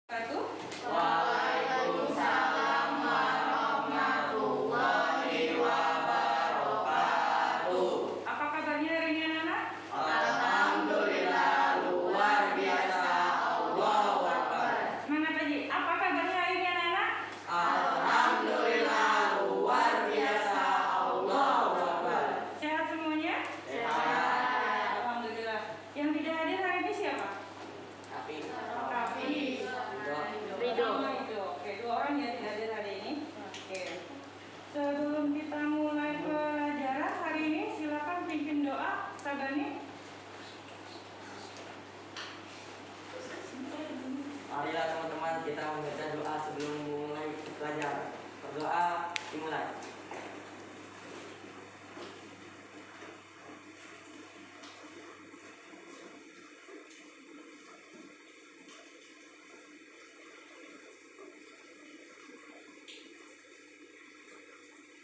Waalaikumsalam warahmatullahi wabarakatuh. Apa kabarnya hari ini anak-anak? Alhamdulillah luar biasa. Allahu Akbar. Semangat lagi. Apa kabarnya hari ini anak-anak? Alhamdulillah luar biasa. Allahu Akbar. Sehat semuanya? Sehat. Alhamdulillah. Yang tidak hadir hari ini siapa? Tapi Ridho. Oke, dua orang ya tidak hadir hari ini. Oke. Sebelum kita mulai pelajaran hari ini, silakan pimpin doa. Sabani. marilah teman-teman kita membaca doa sebelum mulai pelajaran. Berdoa dimulai.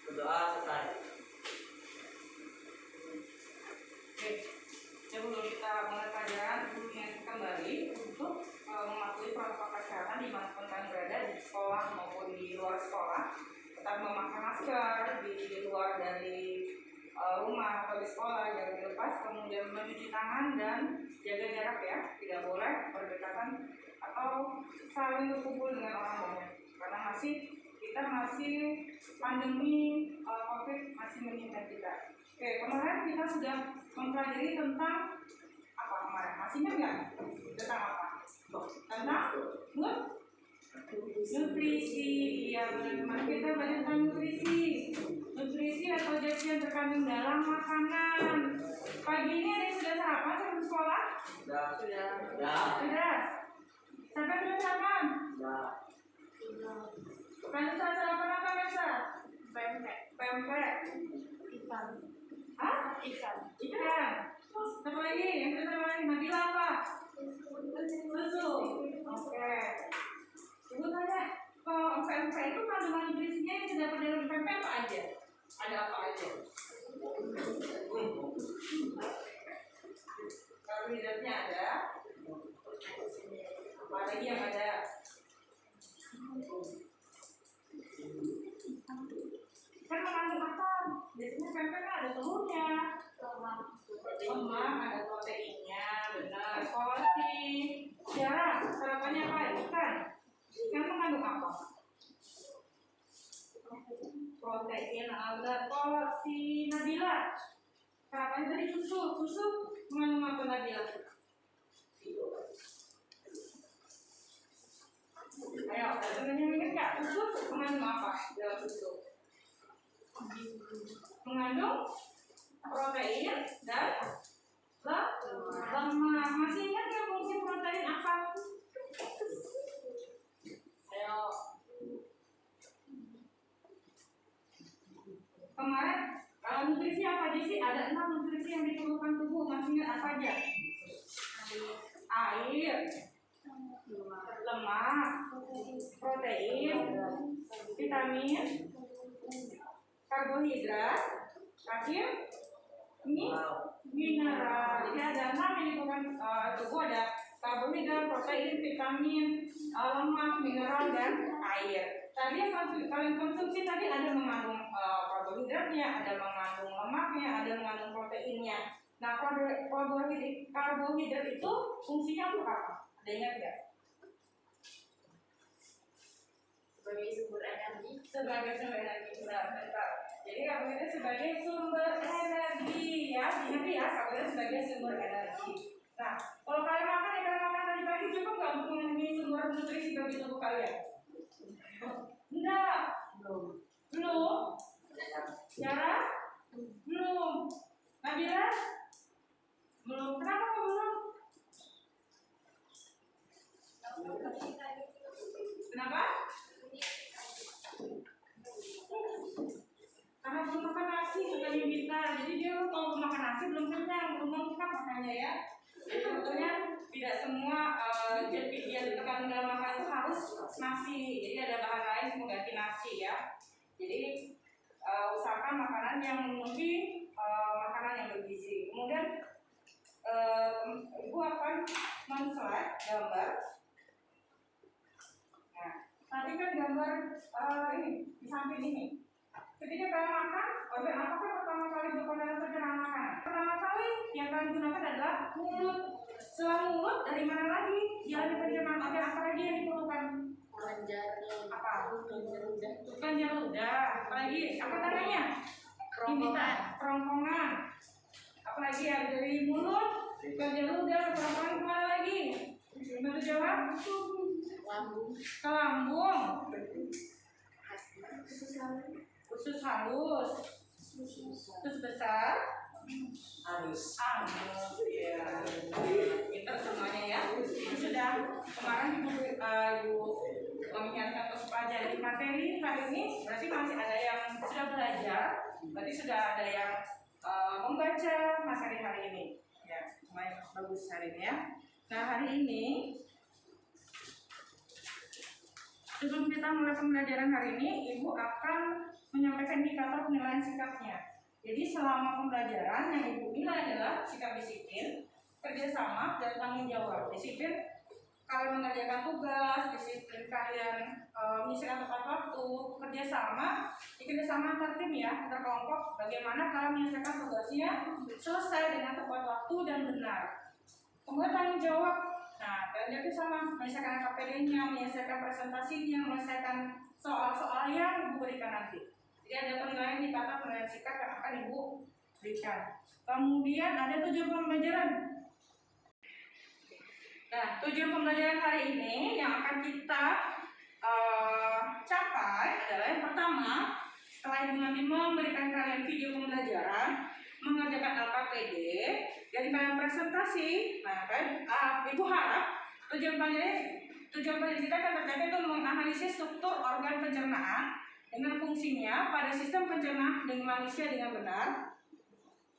Berdoa selesai. Oke. Sebelum kita mulai pelajaran, ibu ingatkan kembali untuk mematuhi protokol kesehatan dimanapun kalian berada, di sekolah maupun di luar sekolah. Tetap memakai masker di luar dari rumah atau di sekolah, jangan dilepas, kemudian mencuci tangan dan jaga jarak ya, tidak boleh berdekatan atau saling berkumpul dengan orang banyak, karena kita masih pandemi COVID masih menimpa kita. Oke, kemarin kita sudah mempelajari tentang apa kemarin? Masih ingat nggak? Tentang apa? Tentang nutrisi. Iya, benar. Kita belajar tentang nutrisi. Nutrisi atau gizi yang terkandung dalam makanan. Pagi ini ada yang sudah sarapan sebelum sekolah? Sudah. Sampai sudah sarapan? Kan sarapan apa biasa? Pempek. Ikan. Hah? Ikan. Apa lagi? Yang kita lagi Nabila apa? Susu. Oke. Ibu tanya, kalau pempek itu kandungan nutrisinya yang terdapat dalam pempek apa aja? Ada apa aja? Karbohidratnya ada. Apa lagi yang ada? Kan mengandung apa? Biasanya pempek kan ada telurnya, lemak, ada proteinnya, benar. Kalau si Tiara, sarapannya apa? Ikan. Ikan mengandung apa? Protein. Benar. Kalau si Nabila, sarapannya tadi susu. Susu mengandung apa Nabila? Ayo, teman-teman ingat nggak? Susu mengandung apa dalam susu? Mengandung protein dan lemak. Masih ingat nggak fungsi protein apa? Ayo. Kemarin nutrisi apa aja sih? Ada 6 nutrisi yang diperlukan tubuh. Masih ingat apa aja? Air, lemak, protein, vitamin, karbohidrat, akhir mineral. Jadi ada 6 yang diperlukan tubuh, ada karbohidrat, protein, vitamin, lemak, mineral, dan air. Tadi yang kalian konsumsi tadi ada mengandung karbohidratnya, ada mengandung lemaknya, ada mengandung proteinnya. Nah, karbohidrat itu fungsinya untuk apa? Ada ingat nggak? Sebagai sumber energi. Sebagai sumber energi, benar. Jadi karbohidrat sebagai sumber energi ya, ingat ya, karbohidrat sebagai sumber energi. Nah, kalau kalian makan tadi pagi cukup nggak untuk memenuhi sumber nutrisi bagi tubuh kalian? Enggak. Belum. Yara? Belum. Nabila? Belum. Kenapa kok belum? Kenapa? Karena belum makan nasi katanya Bita. Jadi dia kalau belum makan nasi belum kenyang, belum lengkap makanya ya. Jadi sebetulnya tidak semua zat yang terkandung dalam makanan itu harus nasi. Jadi ada bahan lain yang mengganti nasi ya. Jadi usahakan makanan yang memenuhi makanan yang bergizi. Kemudian Ibu akan men-slide gambar gambar ini di samping ini. Ketika kalian makan, organ apa yang pertama kali berkoordinasi pencernaan makanan? Pertama kali yang kalian gunakan adalah mulut. Setelah mulut, dari mana lagi? Jalan pencernaan organ apa lagi yang diperlukan? Kelenjar. Apa? Kelenjar ludah. Kelenjar ludah. Apalagi? Apa namanya? Kerongkongan. Kerongkongan. Apalagi ya dari mulut, kelenjar ludah, kerongkongan kemana lagi? Betul jawab? Lambung. Ke lambung. Usus halus. Usus halus. Usus besar. Harus. Anus. Ya. Pintar semuanya ya. Itu sudah kemarin ibu mengingatkan untuk pelajari materi hari ini. Berarti masih ada yang sudah belajar. Berarti sudah ada yang membaca materi hari ini. Ya, lumayan bagus hari ini ya. Nah hari ini sebelum kita mulai pembelajaran hari ini, Ibu akan menyampaikan indikator penilaian sikapnya. Jadi selama pembelajaran yang Ibu nilai adalah sikap disiplin, kerjasama, dan tanggung jawab. Disiplin kalian mengerjakan tugas, disiplin kalian menyisihkan tepat waktu, kerjasama antar tim ya, antar kelompok. Bagaimana kalian menyelesaikan tugasnya selesai dengan tepat waktu dan benar. Kemudian tanggung jawab. Nah, kalian itu sama menyelesaikan KPD-nya, menyelesaikan presentasinya, menyelesaikan soal-soal yang Ibu berikan nanti. Jadi ada penilaian indikator penilaian sikap yang akan Ibu berikan. Kemudian ada tujuan pembelajaran. Nah, tujuan pembelajaran hari ini yang akan kita capai adalah yang pertama, setelah Ibu nanti memberikan kalian video pembelajaran, mengerjakan LKPD, dan kalian presentasi, nah kan Ibu harap tujuan pembelajaran kita akan tercapai itu menganalisis struktur organ pencernaan dengan fungsinya pada sistem pencernaan dengan manusia dengan benar.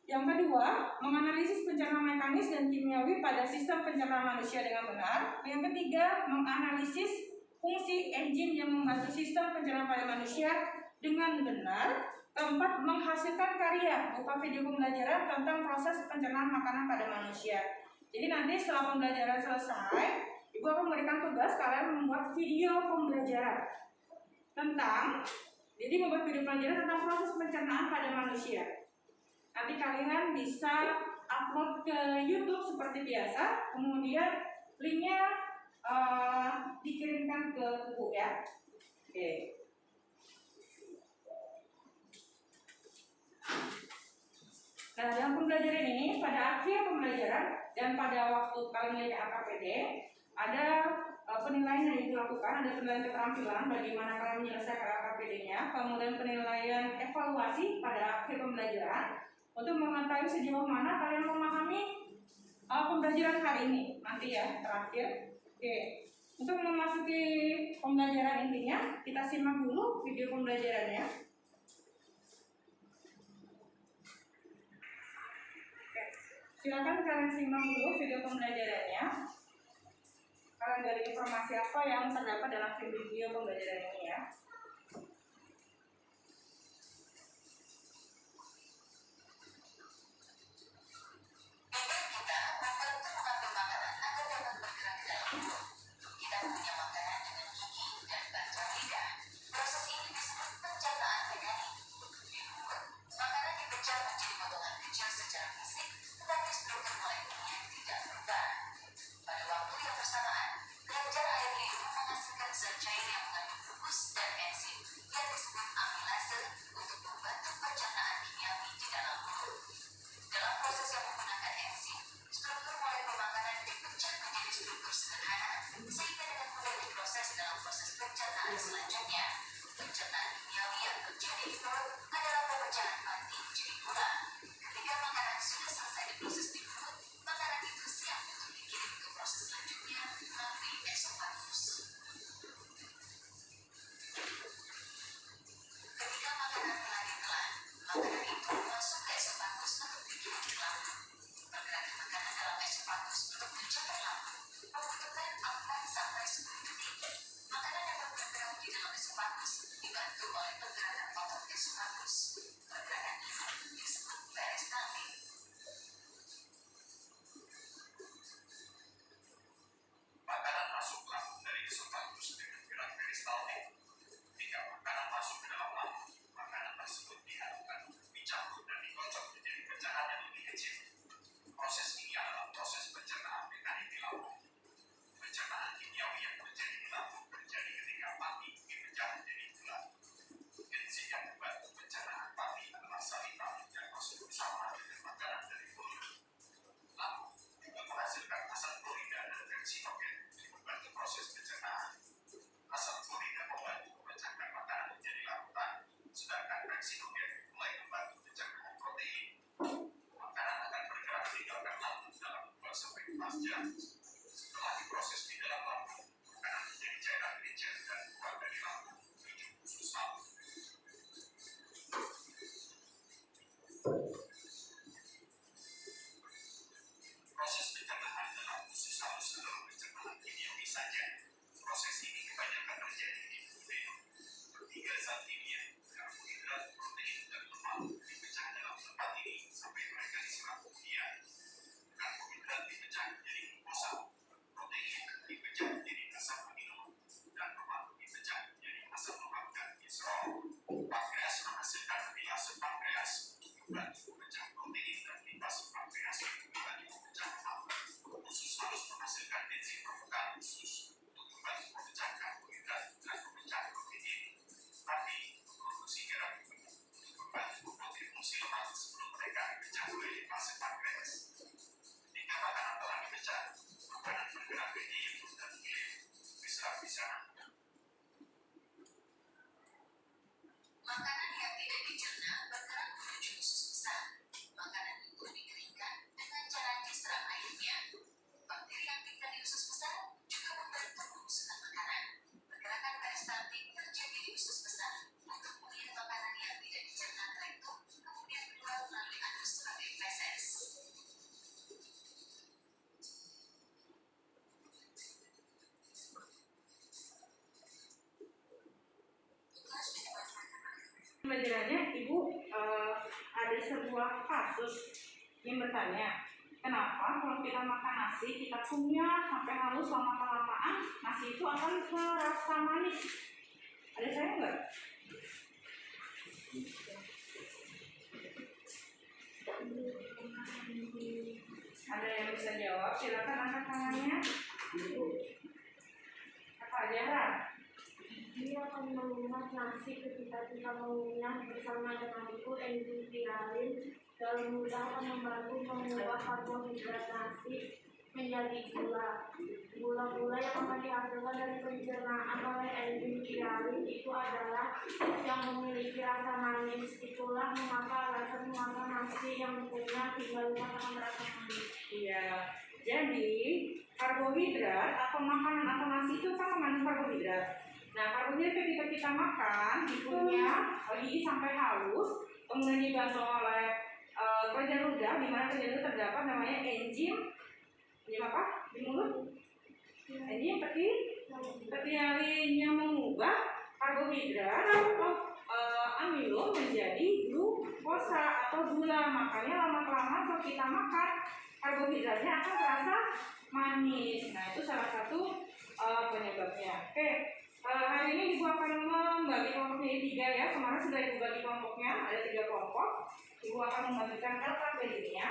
Yang kedua, menganalisis pencernaan mekanis dan kimiawi pada sistem pencernaan manusia dengan benar. Yang ketiga, menganalisis fungsi enzim yang membantu sistem pencernaan pada manusia dengan benar. Keempat, menghasilkan karya berupa video pembelajaran tentang proses pencernaan makanan pada manusia. Jadi nanti setelah pembelajaran selesai, Ibu akan memberikan tugas kalian membuat video pembelajaran tentang, jadi membuat video pembelajaran tentang proses pencernaan pada manusia. Nanti kalian bisa upload ke YouTube seperti biasa, kemudian linknya dikirimkan ke Ibu ya. Oke. Nah, dalam pembelajaran ini, pada akhir pembelajaran dan pada waktu kalian menjadi AKPD, ada penilaian yang dilakukan, ada penilaian keterampilan bagaimana kalian menyelesaikan AKPD-nya, kemudian penilaian evaluasi pada akhir pembelajaran untuk mengetahui sejauh mana kalian memahami pembelajaran hari ini nanti ya terakhir. Oke, untuk memasuki pembelajaran intinya kita simak dulu video pembelajarannya. Silakan kalian simak dulu video pembelajarannya. Kalian dari informasi apa yang terdapat dalam video pembelajaran ini ya. pembelajarannya, Ibu ada sebuah kasus yang bertanya, kenapa kalau kita makan nasi, kita kunyah sampai halus lama-kelamaan, nasi itu akan terasa manis? Ada saya nggak? Ada yang bisa jawab? Silakan angkat tangannya. Apa ajaran? Dia akan mengunyah nasi ketika kita mengunyah bersama dengan itu enzim pyralin dalam mudah akan membantu mengubah karbohidrat nasi menjadi gula. Gula-gula yang akan dihasilkan dari pencernaan oleh enzim pyralin itu adalah yang memiliki rasa manis. Itulah mengapa alasan mengapa nasi yang dikunyah hingga lupa akan merasa manis. Iya. Jadi karbohidrat atau makanan atau nasi itu kan mengandung karbohidrat. Nah, karbohidrat ketika kita makan dikunyah diisi sampai halus, kemudian dibantu oleh kelenjar ludah, di mana kelenjar ludah terdapat namanya enzim apa di mulut? Enzim petialin yang mengubah karbohidrat atau amilum menjadi glukosa atau gula. Makanya lama-kelamaan kalau kita makan karbohidratnya akan terasa manis. Nah, itu salah satu penyebabnya. Oke. Hari ini Ibu akan membagi kelompoknya jadi 3 ya. Kemarin sudah Ibu bagi kelompoknya, ada 3 kelompok. Ibu akan membagikan LKPD-nya.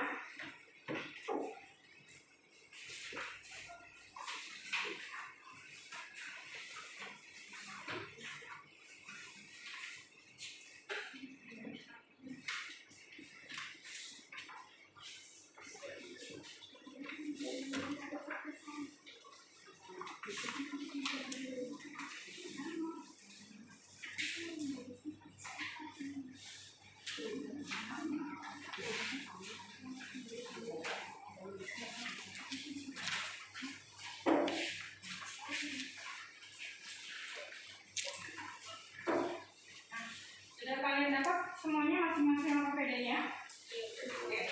Sudah kalian dapat semuanya masing-masing LKPD-nya? Oke.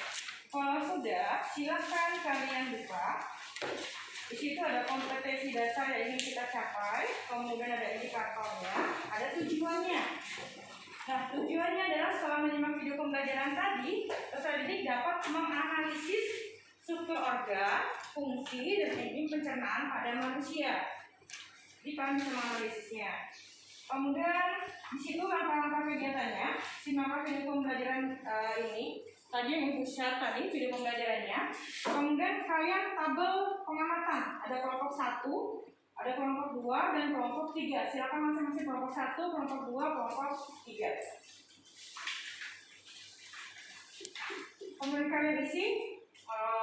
Kalau sudah, silakan kalian buka. Di situ ada kompetensi dasar yang ingin kita capai, kemudian ada indikatornya, ada tujuannya. Nah, tujuannya adalah setelah menyimak video pembelajaran tadi, peserta didik dapat menganalisis struktur organ, fungsi, dan enzim pencernaan pada manusia. Jadi kalian bisa menganalisisnya. Kemudian di situ langkah-langkah kegiatannya, simak video pembelajaran ini. Tadi yang Ibu share tadi video pembelajarannya. Kemudian kalian tabel pengamatan. Ada kelompok 1, ada kelompok 2, dan kelompok 3. Silakan masing-masing kelompok 1, kelompok 2, kelompok 3. Kemudian kalian isi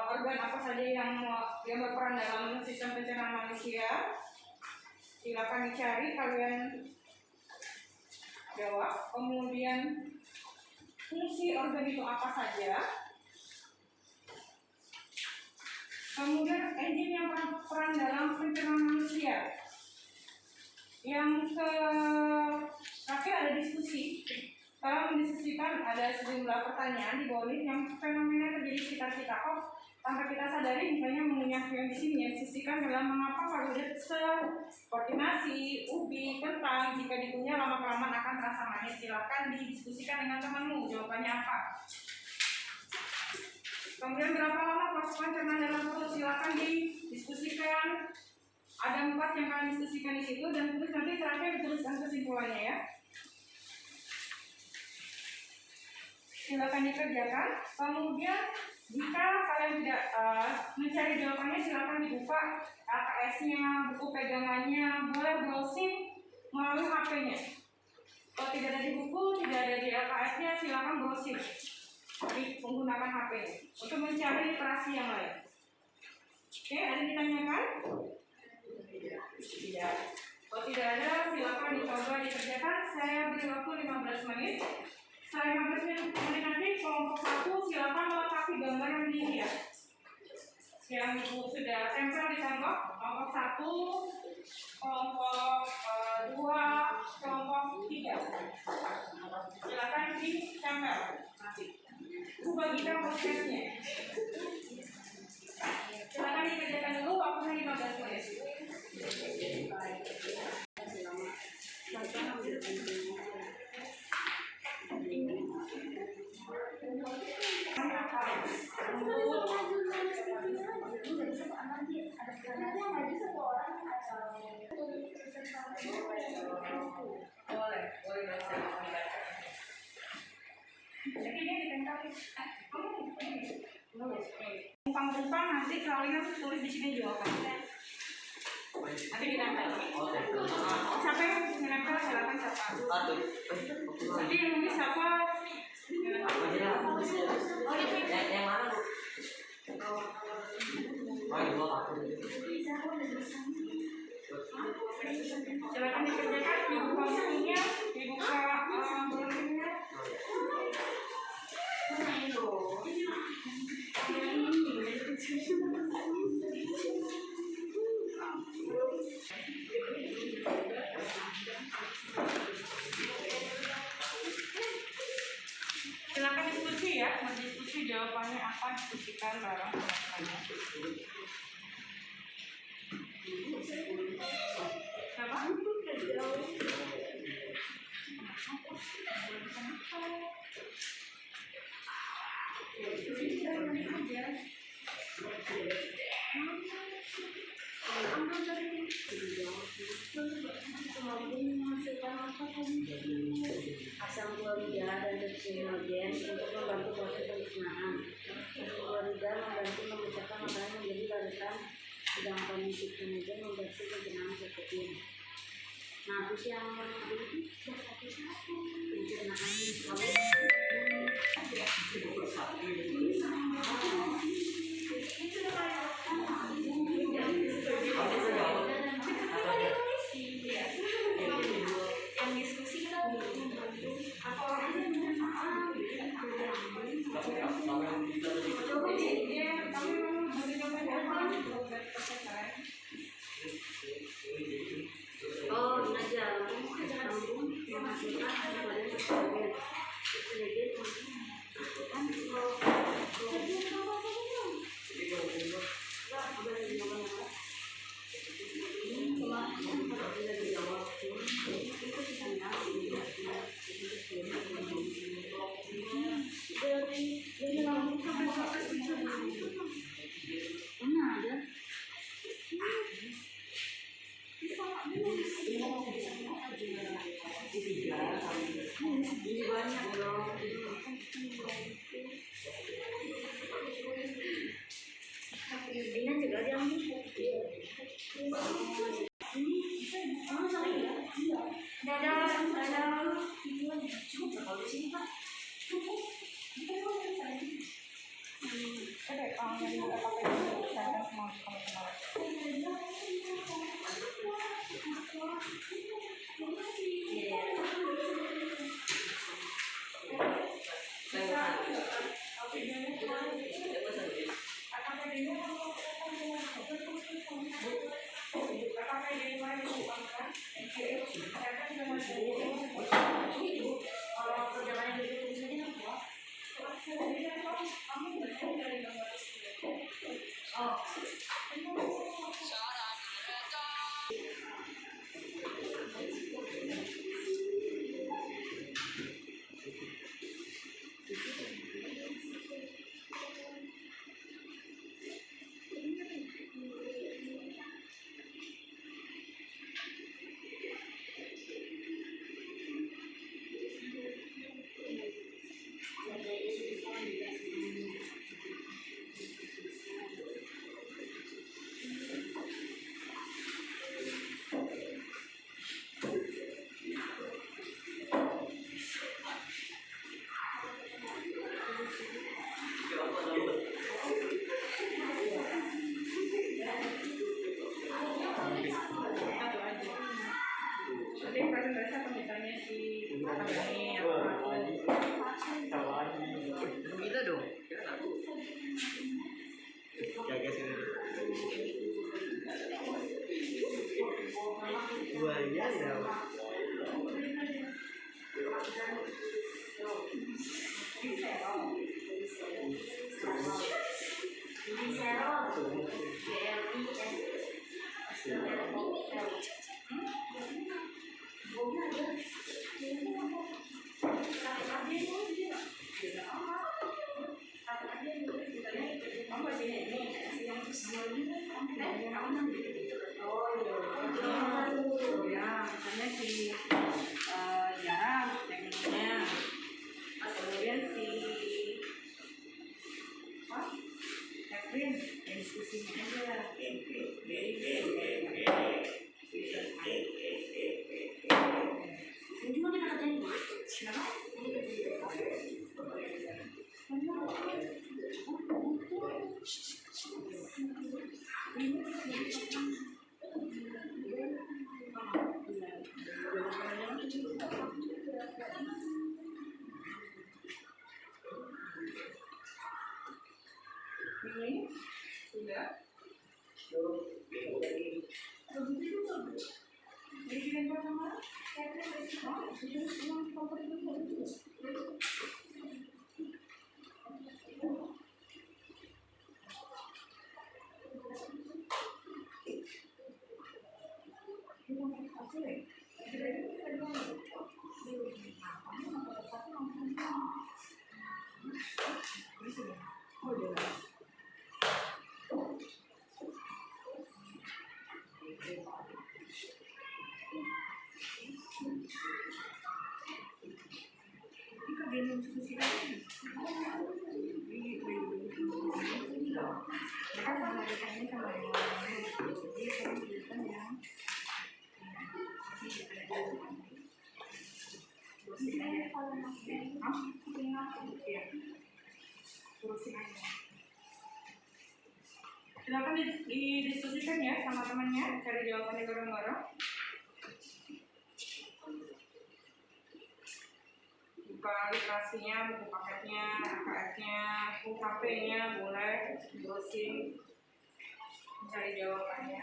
organ apa saja yang berperan dalam sistem pencernaan manusia. Silakan dicari, kalian jawab. Kemudian fungsi organ itu apa saja. Kemudian enzim yang berperan dalam pencernaan manusia. Yang terakhir ada diskusi. Kalau mendiskusikan ada sejumlah pertanyaan di bawah ini yang fenomena terjadi sekitar kita. Tanpa kita sadari, misalnya mengunyah yang di sini yang disisikan dalam mengapa karbohidrat seperti nasi, ubi, kentang jika dikunyah lama-kelamaan akan terasa manis. Silakan didiskusikan dengan temanmu, jawabannya apa. Kemudian berapa lama proses pencernaan dalam perut, silakan didiskusikan. Ada 4 yang kalian diskusikan di situ dan terus nanti terakhir dituliskan kesimpulannya ya. Silakan dikerjakan. Kemudian jika kalian tidak mencari jawabannya, silakan dibuka LKS-nya, buku pegangannya, boleh browsing melalui HP-nya. Kalau tidak ada di buku, tidak ada di LKS-nya, silakan browsing menggunakan HP untuk mencari literasi yang lain. Oke, ada yang ditanyakan? Tidak. Kalau tidak ada, silakan dicoba dikerjakan. Saya beri waktu 15 menit. Saya 15 menit nanti kelompok 1 silakan melengkapi gambar yang ini ya. Yang Ibu sudah tempel di tembok. Kelompok 1, kelompok 2, kelompok 3. Silakan ditempel. Ibu bagikan prosesnya. Silakan dikerjakan dulu, waktunya 15 menit. Boleh baca. Jadi dia ditempelin. Nulis. Numpang nanti kalian tulis di sini jawabannya. Nanti ditempel. Siapa yang menempel silakan siapa. Nanti yang nulis siapa? Yang mana bu? Silakan dikerjakan, dibuka bukunya, dibuka bukunya. Silakan diskusi ya, berdiskusi jawabannya apa, diskusikan bareng teman-temannya. Siapa? Asam klorida dan deksinogen untuk membantu proses pencernaan. Asam klorida membantu memecahkan makanan menjadi larutan, sedangkan deksinogen membantu pencernaan protein. Nah, terus yang Yang diskusi kan oh, belajar sambung menghasilkan pada deksinogen. Ini banyak loh. Ini juga ada yang Nanti presentasi akan ditanya si ini Gitu dong. Jaga sini. Buaya ya. Ya, misalnya si Jarang tekniknya, kemudian si apa? Catherine yang diskusinya aja. Ini cuma kita kerjain. Kenapa? Ini sudah. Jadi kita sama. Silakan didiskusikan ya sama temannya, cari jawabannya bareng-bareng. Buka literasinya, buku paketnya, AKS-nya, UKP-nya, boleh browsing, cari jawabannya.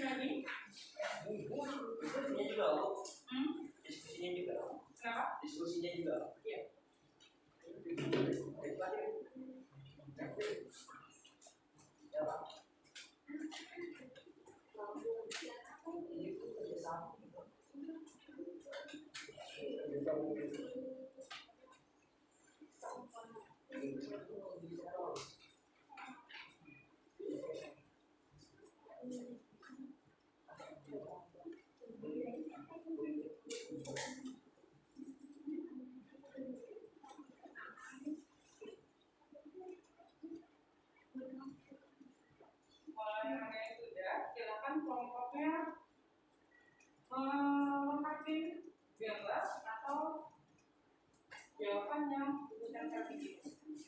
Lagi? Diskusinya juga, Bu. Diskusinya juga. Kenapa? Diskusinya juga. Iya. Ya, Pak. kelompoknya melengkapi gambar atau jawaban yang ditempel di situ.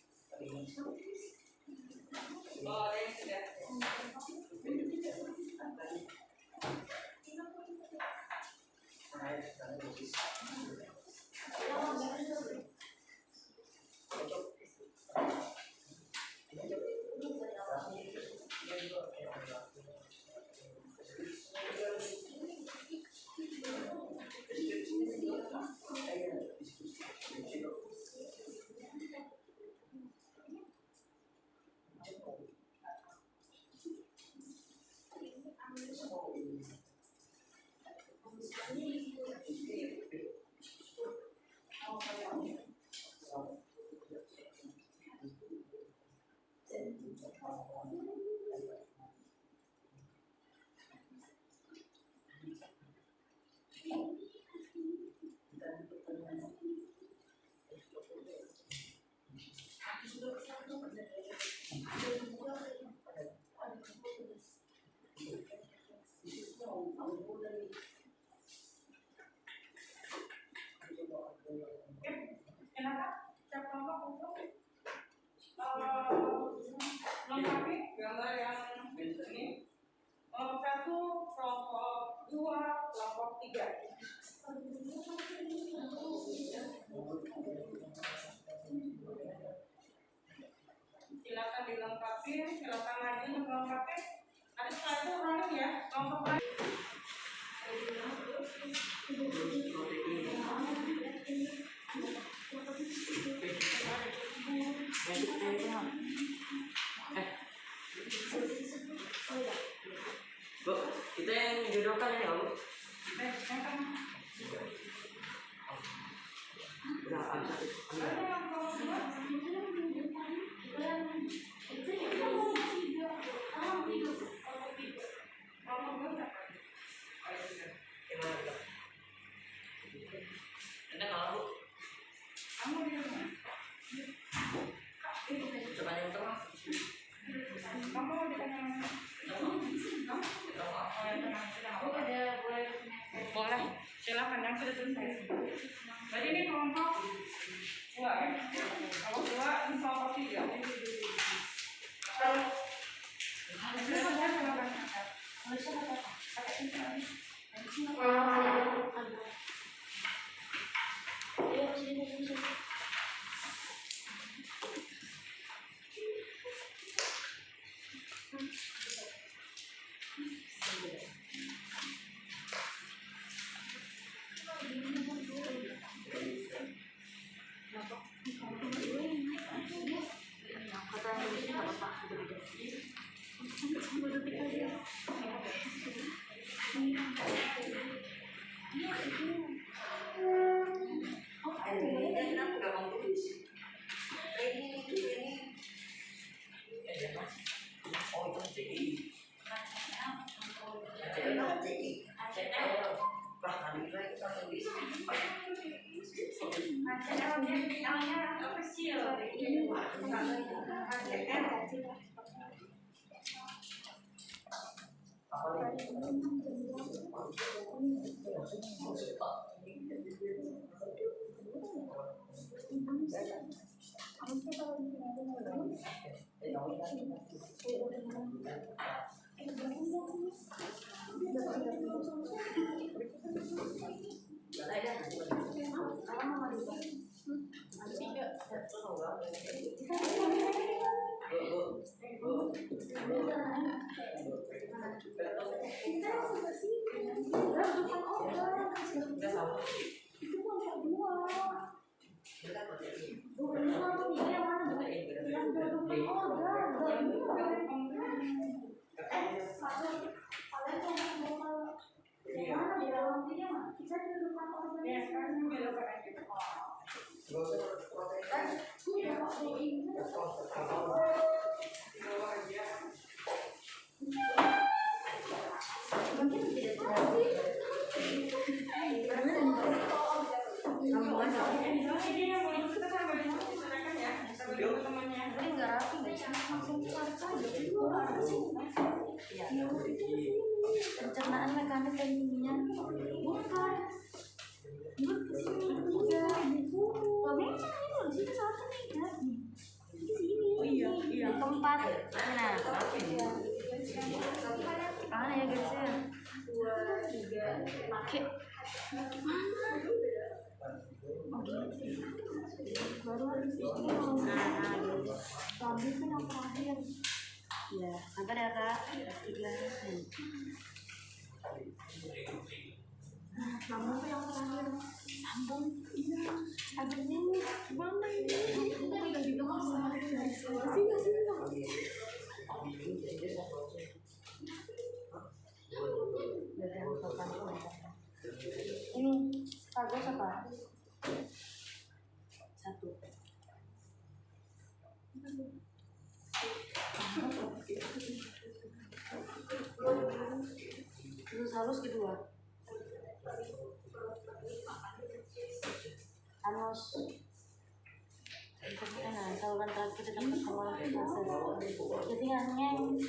Oh, ada yang sudah. Kenapa? Setiap kelompok untuk melengkapi gambar yang ini. Kelompok 1, kelompok 2, kelompok 3. Silakan dilengkapi, silakan maju untuk melengkapi. Nanti setelah itu running ya, kelompok lain. Bu, itu yang dijodohkan ini nggak, Bu? Udah, ambil. Ada yang kelompok 2. Anda kalau, Bu? Kamu di mana? Coba yang tengah. Kamu di tengah. Boleh, silakan yang sudah selesai. Jadi ini kelompok 2 ya. Kelompok 2 ini kelompok 3. pencernaan mekanik dan kimia. Bukan. Bukan kesini juga. Gak memang ini loh, sini satu nih kan. Di sini. Oh iya, iya. Di tempat. Nah. Mana ya guys ya? 2, 3, pakai. Mana? Oh gitu. Baru habis ini. Nah, gitu. Tadi kan yang terakhir. Ya, sampai ada Kak. 3. Nah, lambung tuh yang terakhir. Lambung? Iya. Aduh, gimana ini? Aku udah di kamar sama sini. Ini bagus apa? 1. Terus halus kedua. Anus. Nah, saluran terakhir tetap pertemuan proses. Jadi hanya ini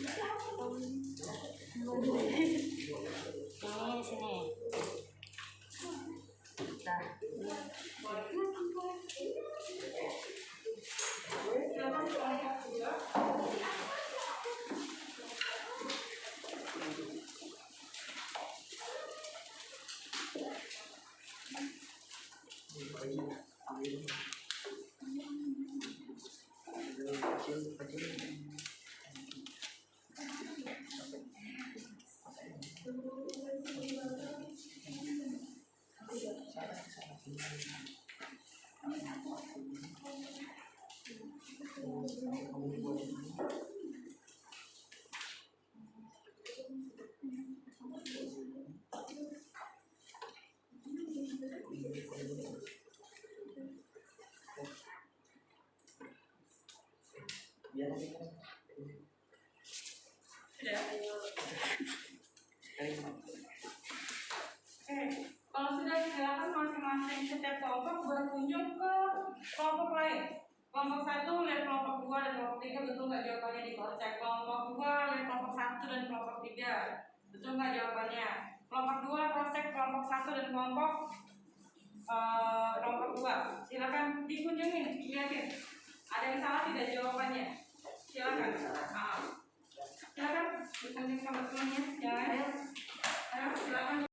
sini. Nah. Kalau sudah silakan masing-masing setiap kelompok berkunjung ke kelompok lain. Kelompok 1 lihat kelompok 2 dan kelompok 3, betul nggak jawabannya di cek. Kelompok 2 lihat kelompok 1 dan kelompok 3, betul nggak jawabannya. Kelompok 2 cross check kelompok 1 dan kelompok 2. Silakan dikunjungi, dilihatin. Ada yang salah tidak jawabannya? Silakan. Silakan dikunjungi sama temannya. Jangan. Ayo, silakan.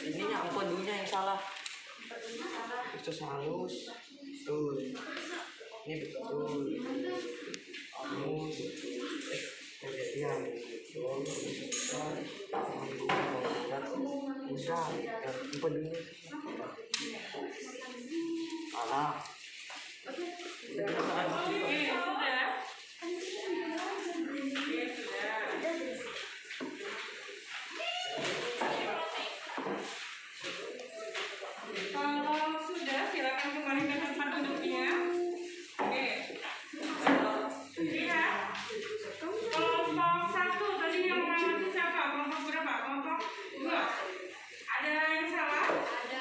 Ini empedunya yang salah. Terus halus. Tuh. Ini betul. Halus. Ya, udah. Empedunya. Salah. Kalau sudah, silakan kembali ke tempat duduknya. Oke. Lihat. Kelompok 1 tadi yang mengamati siapa? Kelompok berapa? Kelompok 2. Ada yang salah? Ada.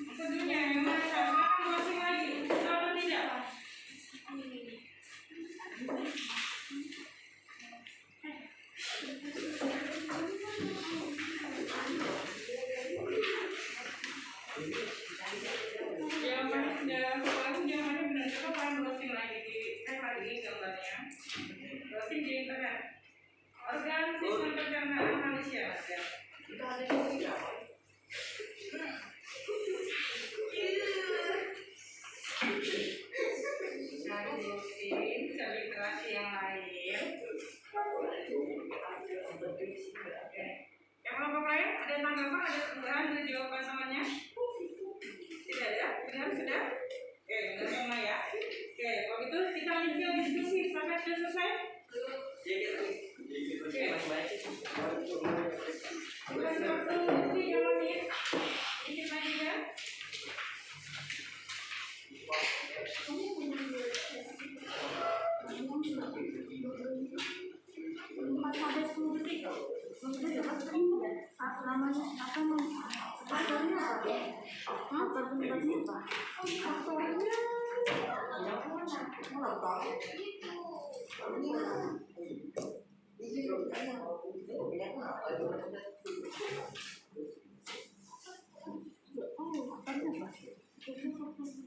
Empedunya yang mana salah? Masing lagi. Betul atau tidak? Jawabannya benar. Coba kalian browsing lagi di lagi gambarnya. Browsing di internet. Organ sistem pencernaan manusia. Kita ada di sini apa? Nah, diusin ke literasi yang lain. Oke. Yang kelompok lain ada tanggapan, ada perubahan dari jawaban namanya? Tidak ada? Benar sudah? Oke, benar semua ya. Oke, kalau gitu kita lanjutkan diskusi sampai sudah selesai. Oke. Bukan satu diskusi jalan ya. Dikit lagi ya.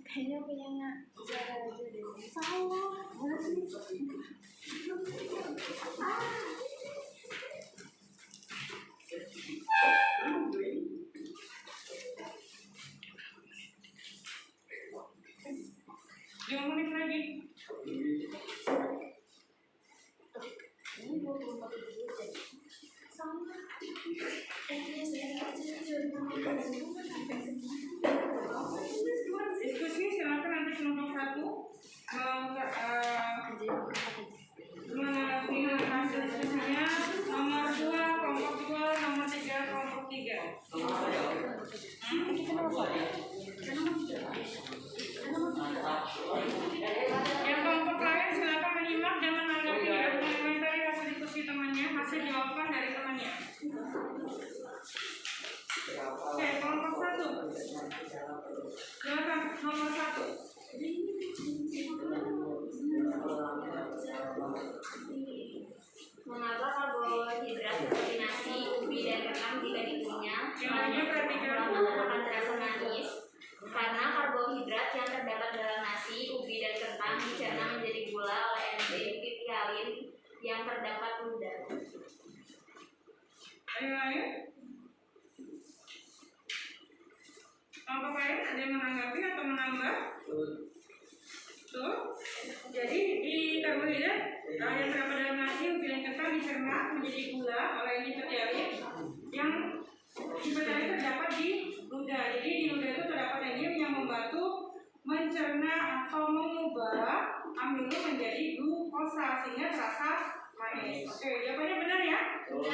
Kayaknya punya cara aja deh. Salah. Lima menit lagi. Diskusi silakan nanti kelompok satu mengenai hasil diskusinya nomor 2 kelompok 2, nomor 3 kelompok 3. Yang kelompok lain silakan menyimak dan menanggapi ya, mengomentari hasil diskusi temannya, hasil jawaban dari temannya. Oke, kelompok 1. Silakan nomor 1. Mengapa karbohidrat seperti nasi, ubi, dan kentang jika dikunyah akan terasa manis? Karena karbohidrat yang terdapat dalam nasi, ubi, dan kentang dicerna menjadi gula oleh enzim piptialin yang terdapat pada. Ada yang lain? Kelompok lain ada yang menanggapi atau menambah? Tuh. Jadi di karbohidrat yang terdapat dalam nasi, ubi, dan kentang dicerna menjadi gula oleh enzim piptialin yang sebenarnya terdapat di ludah. Jadi di ludah itu terdapat enzim yang membantu mencerna atau mengubah amilo menjadi glukosa sehingga terasa manis. Oke, jawabannya benar ya? Oke,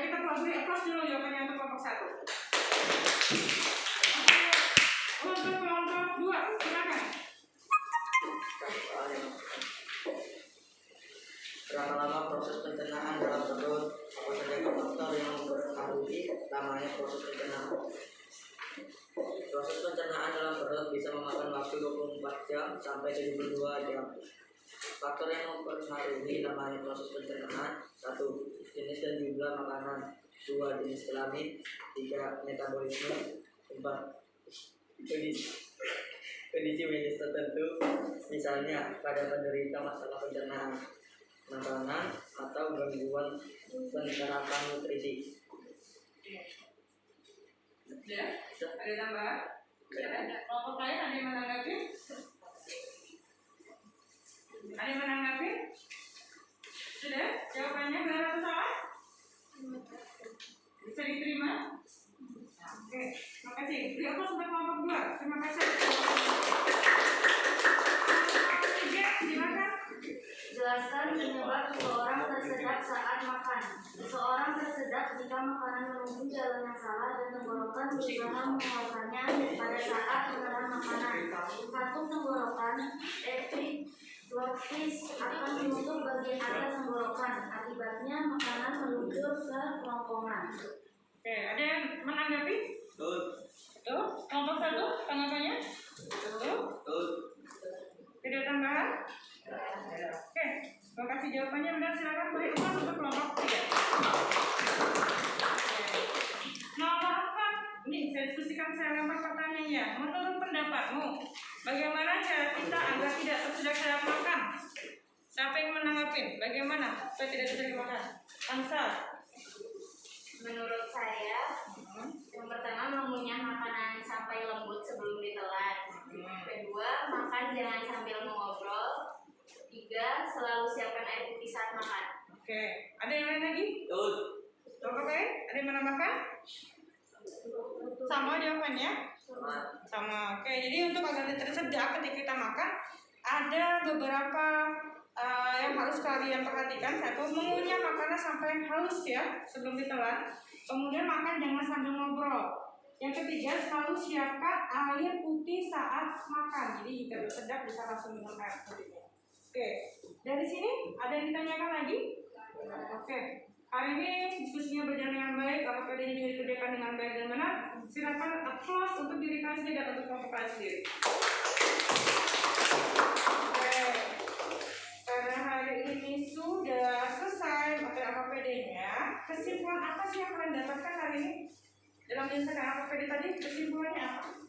kita close dulu jawabannya untuk kelompok 1. Untuk kelompok 2, silakan. Berapa lama proses pencernaan dalam perut? Apa saja faktor yang mempengaruhi lamanya proses pencernaan? Proses pencernaan dalam perut bisa memakan waktu 24 jam sampai 72 jam. Faktor yang mempengaruhi lamanya proses pencernaan: 1. Jenis dan jumlah makanan, 2. Jenis kelamin, 3. Metabolisme, 4. Kondisi medis tertentu, misalnya pada penderita masalah pencernaan, makanan, atau gangguan penyerapan nutrisi. Ya, ada tambahan? Ada. Kelompok lain ada yang menanggapi? Ada yang menanggapi? Sudah? Jawabannya benar atau salah? Bisa diterima? Oke, terima kasih. Terima kasih untuk kelompok 2. Terima kasih. Oke, silakan. Jelaskan penyebab seseorang tersedak saat makan. Seseorang tersedak jika makanan menempuh jalan yang salah dan tenggorokan berusaha mengeluarkannya pada saat menelan makanan. Kantung tenggorokan, epiglottis akan menutup bagian atas tenggorokan. Akibatnya makanan meluncur ke kerongkongan. Oke, ada yang menanggapi? Tuh, kelompok 1 tanggapannya? Tuh. Tidak tambahan? Oke, terima kasih jawabannya benar. Silakan beri uang untuk kelompok 3. Nomor 4, ini saya diskusikan, saya lempar pertanyaannya. Menurut pendapatmu, bagaimana cara kita agar tidak tersedak saat makan? Siapa yang menanggapi? Bagaimana supaya tidak tersedak makan? Ansel. Menurut saya, yang pertama mengunyah makanan sampai lembut sebelum ditelan. Kedua, makan jangan sambil mengobrol. Tiga, selalu siapkan air putih saat makan. Oke, ada yang lain lagi? Oke, ada yang menambahkan? Sama jawabannya? Sama. Oke, jadi untuk agar tersedak ketika kita makan, ada beberapa yang harus kalian perhatikan. Satu, mengunyah makanan sampai halus ya sebelum ditelan. Kemudian makan jangan sambil ngobrol. Yang ketiga, selalu siapkan air putih saat makan. Jadi jika tersedak bisa langsung minum air putihnya. Oke, dari sini ada yang ditanyakan lagi? Oke, hari ini diskusinya berjalan dengan baik. Apakah ini juga dikerjakan dengan baik dan benar? Silakan applause untuk diri kalian sendiri dan untuk kelompok kalian sendiri. Oke, karena hari ini sudah selesai materi AKPD-nya, kesimpulan apa sih yang kalian dapatkan hari ini? Dalam menyelesaikan AKPD tadi, kesimpulannya apa?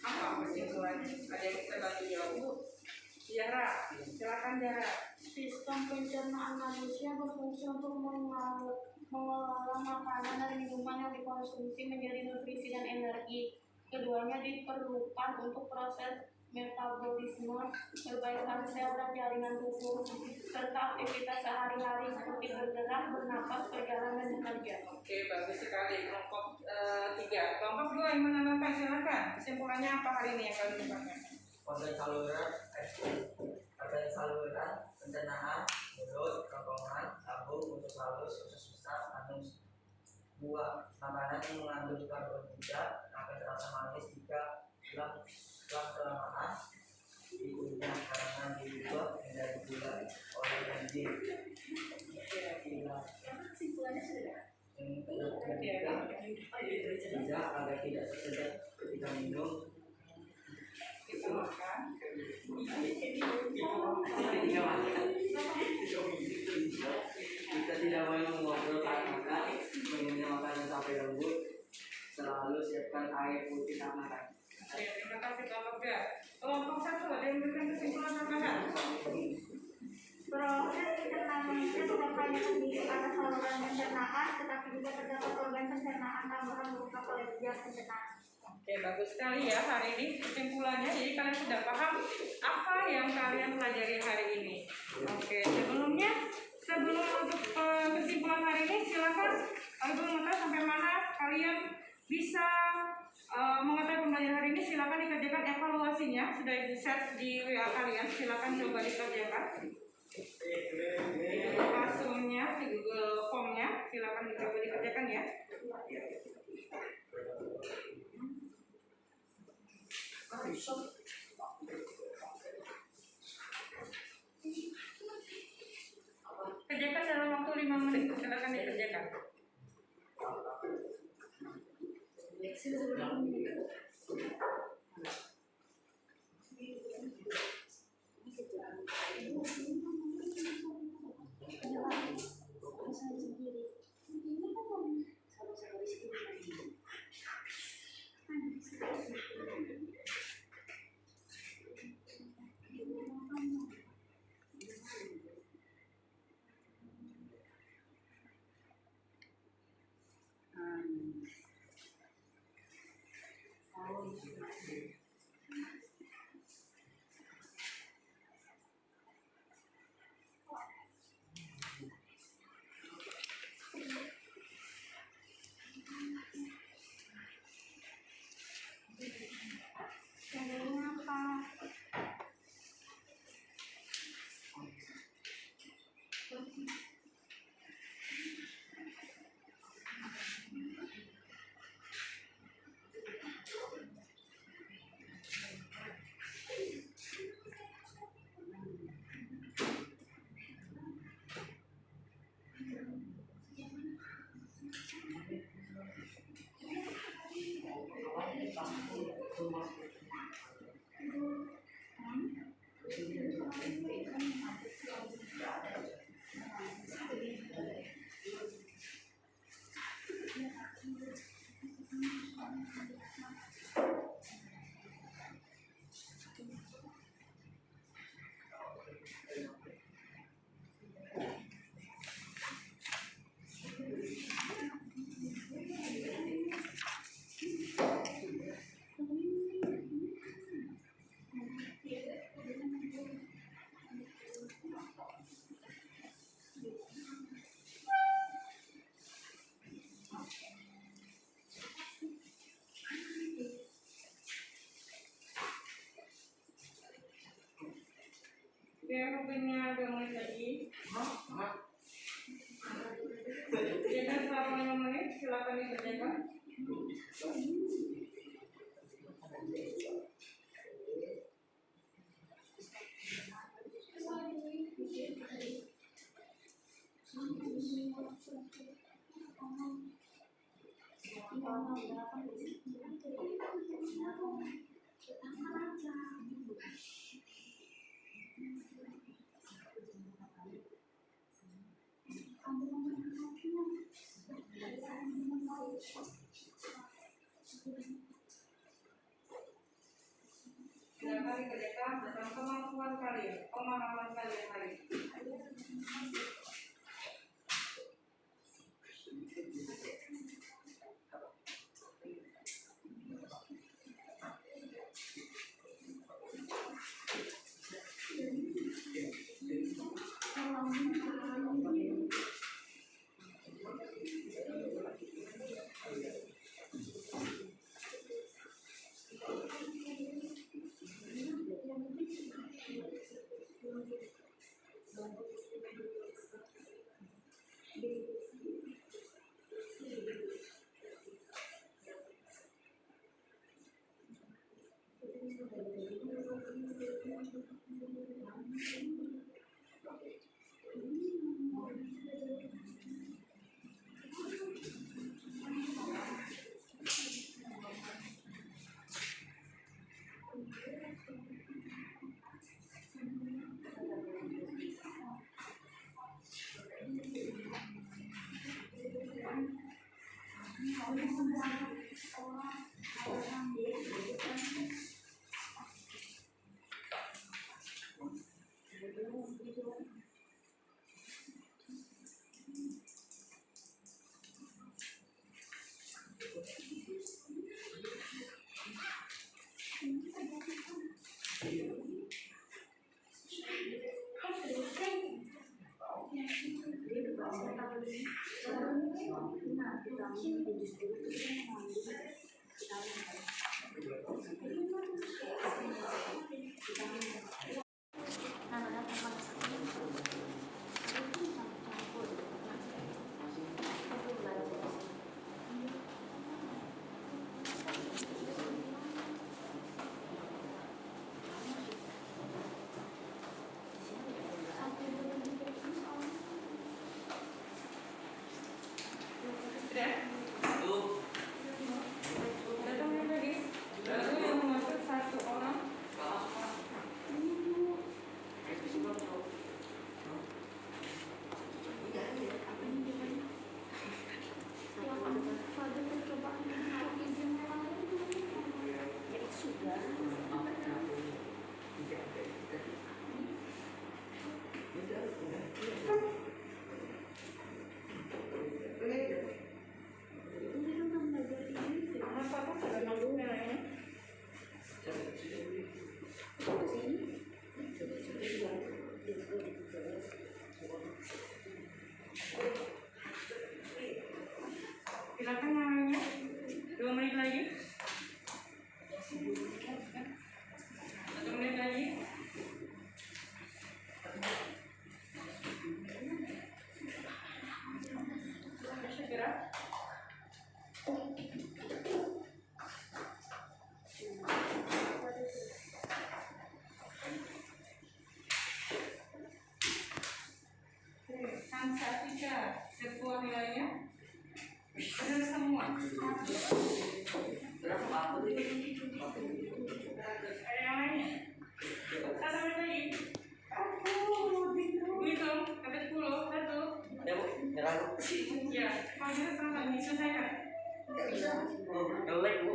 Apa kesimpulannya? Ada yang bisa bantu jawab, Bu? Tiara, silakan Tiara. Sistem pencernaan manusia berfungsi untuk mengelola makanan dan minuman yang dikonsumsi menjadi nutrisi dan energi. Keduanya diperlukan untuk proses metabolisme, perbaikan sel dan jaringan tubuh, serta aktivitas sehari-hari seperti bergerak, bernapas, berjalan, dan bekerja. Oke, bagus sekali. Kelompok 3. Kelompok 2 yang menambahkan, silakan. Kesimpulannya apa hari ini yang kalian dapatkan? Organ saluran, pencernaan, mulut, kerongkongan, lambung, usus halus, usus besar, anus. 2. Makanan yang mengandung karbohidrat akan terasa manis jika setelah kelamaan dikunyah karena dibuat menjadi gula oleh enzim. Ketiga, agar tidak tersedak ketika minum. Kita makan. Kita tidak boleh mengobrol saat makan, mengunyah makanan sampai lembut, selalu siapkan air putih saat makan. Oke, terima kasih kelompok 2. Kelompok 1 ada yang memberikan kesimpulan tambahan? Proses pencernaan manusia tidak hanya terdiri atas saluran pencernaan, tetapi juga terdapat organ pencernaan tambahan berupa kelenjar pencernaan. Oke, bagus sekali ya hari ini kesimpulannya. Jadi kalian sudah paham apa yang kalian pelajari hari ini. Oke, sebelum untuk kesimpulan hari ini, silakan kalau belum mengetahui sampai mana kalian bisa mengetahui pembelajaran hari ini. Silakan dikerjakan evaluasinya, sudah di-set di WA kalian. Silakan coba dikerjakan. Langsungnya di Google Form-nya, silakan dicoba dikerjakan ya. Kerjakan dalam waktu 5 menit, silakan dikerjakan. Oke, waktunya 2 menit lagi. Kerjakan selama 5 menit, silakan dikerjakan. Silakan dikerjakan dengan kemampuan kalian, pemahaman kalian hari ini. Sudah? Datang yang tadi. Lalu yang mengatur 1 orang. Apa-apa sudah nanggung merahnya. Silakan yang lainnya. 2 menit lagi. 1 menit lagi. Segera. Hansa 3, ketua nilainya. Benar semua. Ada yang lainnya? 1 menit lagi. Hitung sampai 10. 1. Ya bu, nyerah bu. Ya, kalau kita sama diselesaikan. Jelek bu.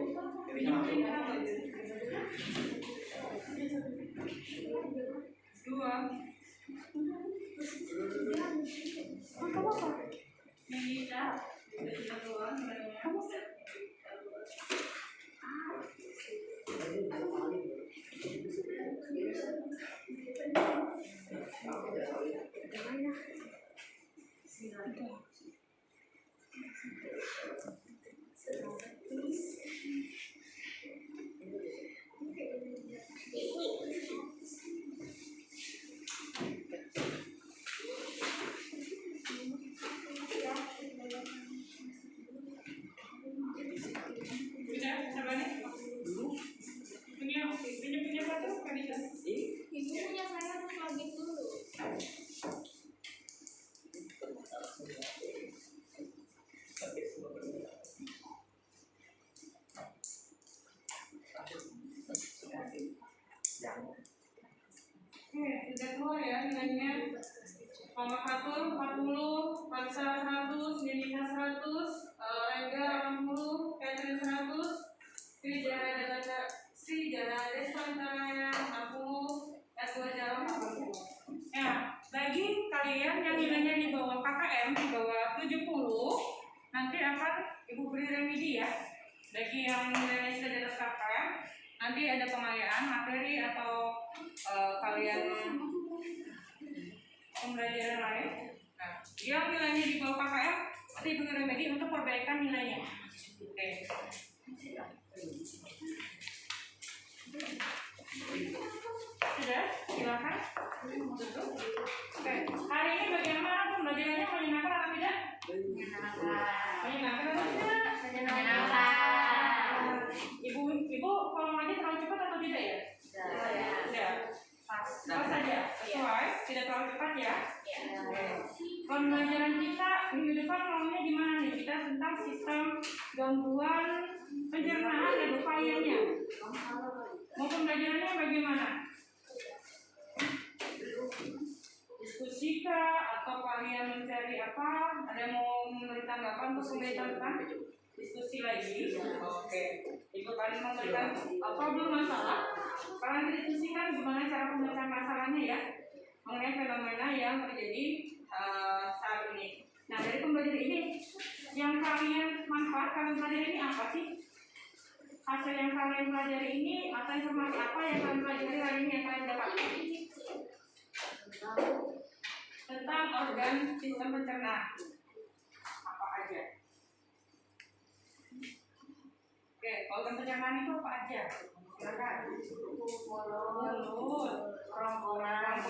Dua. Yang bisa. Kita keluar nilainya. Oke, sudah keluar ya nilainya. Mama Fatur 40, Vanessa 100, Nilina 100, Rengga 80, Catherine 100, Sri Jana Deswantara 60, S2 Jalan 80. Ya, bagi kalian yang nilainya di bawah KKM, di bawah 70, nanti akan Ibu beri remedi ya. Bagi yang nilainya sudah di atas KKM, nanti ada pengayaan materi atau kalian pembelajaran lain. Nah, yang nilainya di bawah KKM nanti Ibu remedi untuk perbaikan nilainya. Oke. Sudah, silakan duduk. Oke, hari ini bagaimana pembelajarannya, menyenangkan atau tidak? Menyenangkan atau tidak? Menyenangkan. Ibu kalau ngaji terlalu cepat atau tidak ya? Tidak. Pas saja, sesuai, tidak terlalu cepat ya. Pembelajaran kita minggu depan maunya gimana nih? Kita tentang sistem gangguan pencernaan dan upayanya. Mau pembelajarannya bagaimana? Diskusi kah? Atau kalian mencari apa? Ada mau memberi tanggapan untuk pembelajaran? Diskusi lagi. Oke. Ibu kalian memberikan problem masalah. Kalian diskusikan gimana cara penyelesaian masalahnya ya, mengenai fenomena yang terjadi saat ini. Nah, dari pembelajaran ini yang kalian manfaat, kalian pelajari ini apa sih? Hasil yang kalian pelajari ini atau informasi apa yang kalian pelajari hari ini yang kalian dapatkan? Tentang organ sistem pencernaan. Apa aja? Oke, organ pencernaan itu apa aja? Silakan. Mulut, kerongkongan, anus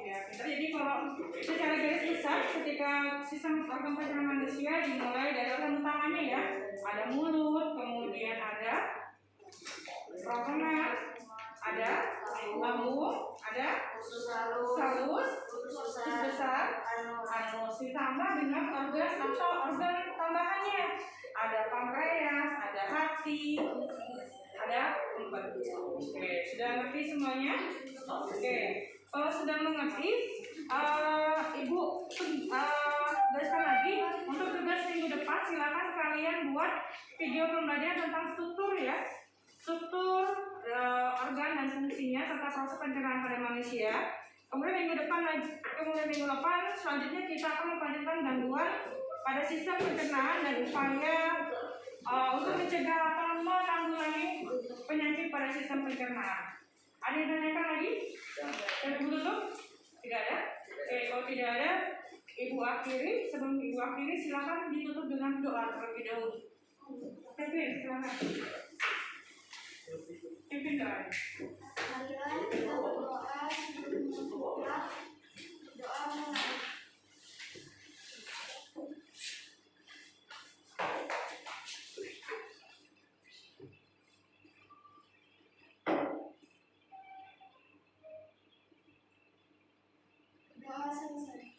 ya. Jadi kalau secara garis besar ketika sistem organ pencernaan manusia dimulai dari organ utamanya ya, ada mulut, kemudian ada kerongkongan, ada lambung, ada usus halus, usus besar, anus, ditambah dengan organ atau organ tambahannya, ada pankreas, ada hati, ada empat. Oke, sudah ngerti semuanya? Oke, kalau sudah mengerti, Ibu gariskan lagi untuk tugas minggu depan. Silakan kalian buat video pembelajaran tentang struktur ya, struktur organ dan fungsinya serta proses pencernaan pada manusia. Kemudian minggu depan selanjutnya kita akan mempelajari gangguan pada sistem pencernaan dan upaya untuk mencegah atau menanggulangi penyakit pada sistem pencernaan. Ada yang tanyakan lagi? Ibu tutup? Tidak ada? Oke, kalau tidak ada, Ibu akhiri. Sebelum Ibu akhiri, silakan ditutup dengan doa terlebih dahulu. Oke, silakan. Pimpin doa. Marilah kita berdoa sebelum berdoa. Doa mulai. Doa selesai.